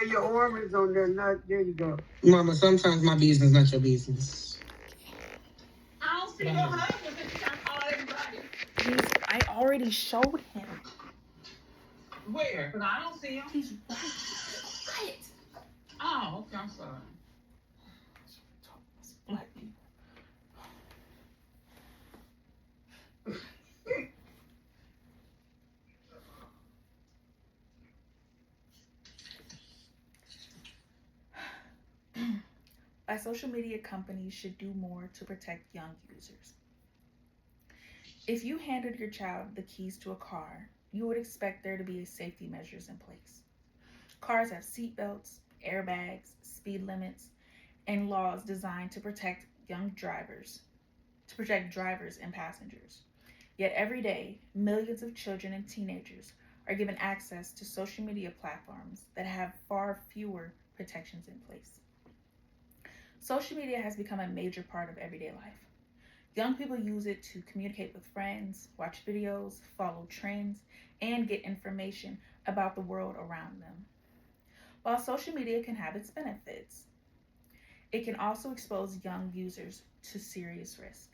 your orange on there. Not there. You go. Mama, sometimes my business not your business. I don't see your husband because you trying to call everybody. I already showed him. Where? Because I don't see him. He's right. Quiet. Oh, okay. I'm sorry. Black people. Social media companies should do more to protect young users. If you handed your child the keys to a car, you would expect there to be safety measures in place. Cars have seatbelts, airbags, speed limits, and laws designed to protect drivers and passengers. Yet every day, millions of children and teenagers are given access to social media platforms that have far fewer protections in place. Social media has become a major part of everyday life. Young people use it to communicate with friends, watch videos, follow trends, and get information about the world around them. While social media can have its benefits, it can also expose young users to serious risk.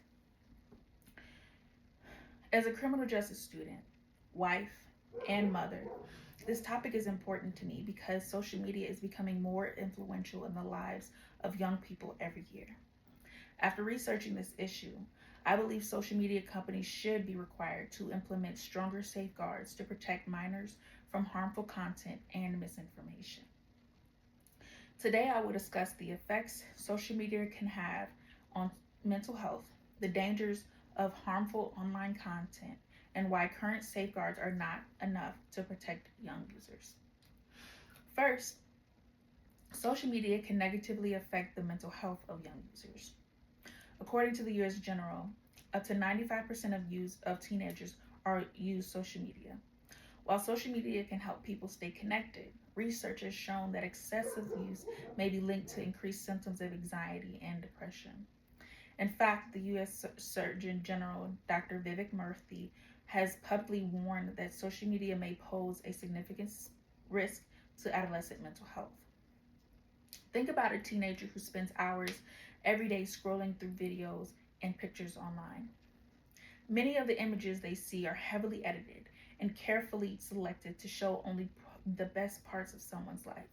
As a criminal justice student, wife, and mother, this topic is important to me because social media is becoming more influential in the lives of young people every year. After researching this issue, I believe social media companies should be required to implement stronger safeguards to protect minors from harmful content and misinformation. Today, I will discuss the effects social media can have on mental health, the dangers of harmful online content, and why current safeguards are not enough to protect young users. First, social media can negatively affect the mental health of young users. According to the U.S. General, up to 95% of teenagers use social media. While social media can help people stay connected, research has shown that excessive use may be linked to increased symptoms of anxiety and depression. In fact, the U.S. Surgeon General, Dr. Vivek Murthy, has publicly warned that social media may pose a significant risk to adolescent mental health. Think about a teenager who spends hours every day scrolling through videos and pictures online. Many of the images they see are heavily edited and carefully selected to show only the best parts of someone's life.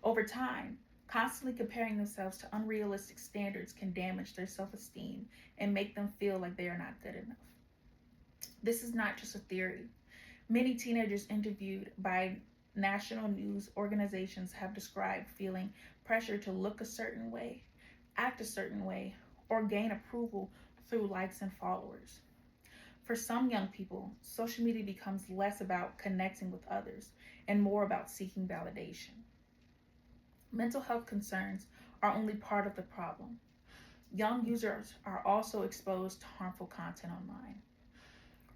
Over time, constantly comparing themselves to unrealistic standards can damage their self-esteem and make them feel like they are not good enough. This is not just a theory. Many teenagers interviewed by national news organizations have described feeling pressure to look a certain way, act a certain way, or gain approval through likes and followers. For some young people, social media becomes less about connecting with others and more about seeking validation. Mental health concerns are only part of the problem. Young users are also exposed to harmful content online.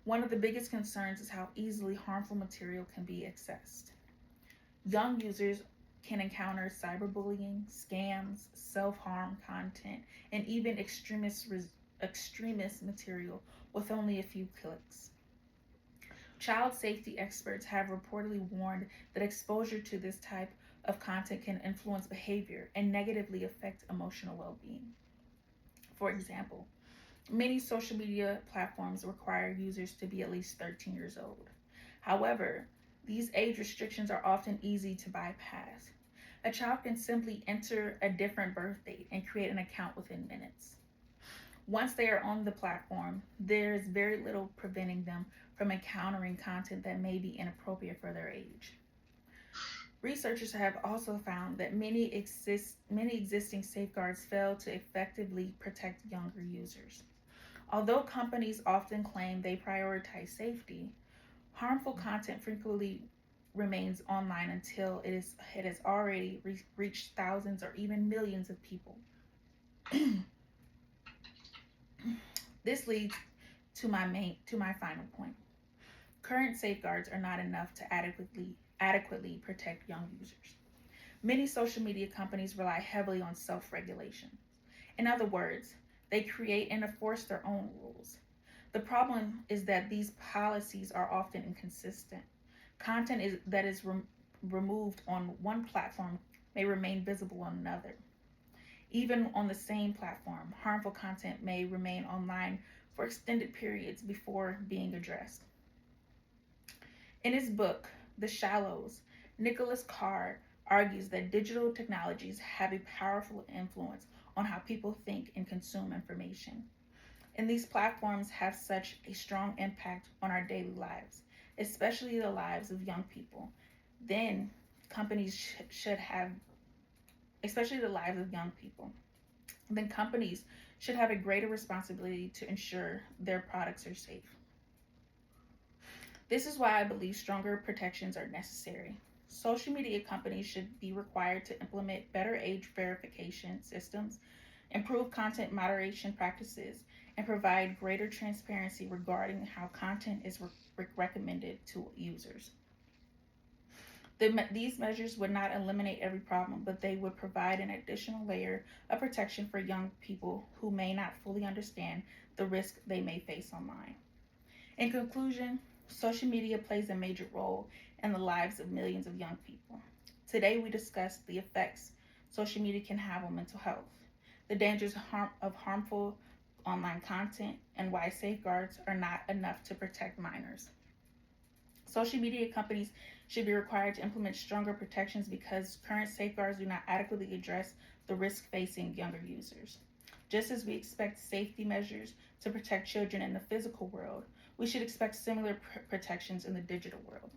One of the biggest concerns is how easily harmful material can be accessed. Young users can encounter cyberbullying, scams, self-harm content, and even extremist material with only a few clicks. Child safety experts have reportedly warned that exposure to this type of content can influence behavior and negatively affect emotional well-being. For example, many social media platforms require users to be at least 13 years old. However, these age restrictions are often easy to bypass. A child can simply enter a different birth date and create an account within minutes. Once they are on the platform, there is very little preventing them from encountering content that may be inappropriate for their age. Researchers have also found that many existing safeguards fail to effectively protect younger users. Although companies often claim they prioritize safety, harmful content frequently remains online until it has already reached thousands or even millions of people. This leads to my final point. Current safeguards are not enough to adequately protect young users. Many social media companies rely heavily on self-regulation. In other words, they create and enforce their own rules. The problem is that these policies are often inconsistent. Content that is removed on one platform may remain visible on another. Even on the same platform, harmful content may remain online for extended periods before being addressed. In his book, The Shallows, Nicholas Carr argues that digital technologies have a powerful influence on how people think and consume information. And these platforms have such a strong impact on our daily lives, especially the lives of young people. Then companies should have, especially the lives of young people, then companies should have a greater responsibility to ensure their products are safe. This is why I believe stronger protections are necessary. Social media companies should be required to implement better age verification systems, improve content moderation practices, and provide greater transparency regarding how content is recommended to users. These measures would not eliminate every problem, but they would provide an additional layer of protection for young people who may not fully understand the risk they may face online. In conclusion, social media plays a major role in the lives of millions of young people. Today, we discussed the effects social media can have on mental health, the dangers of harmful online content, and why safeguards are not enough to protect minors. Social media companies should be required to implement stronger protections because current safeguards do not adequately address the risk facing younger users. Just as we expect safety measures to protect children in the physical world, we should expect similar protections in the digital world.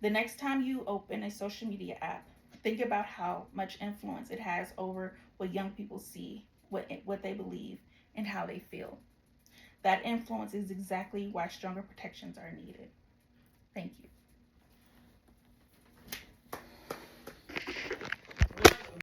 The next time you open a social media app, think about how much influence it has over what young people see, what they believe, and how they feel. That influence is exactly why stronger protections are needed. Thank you.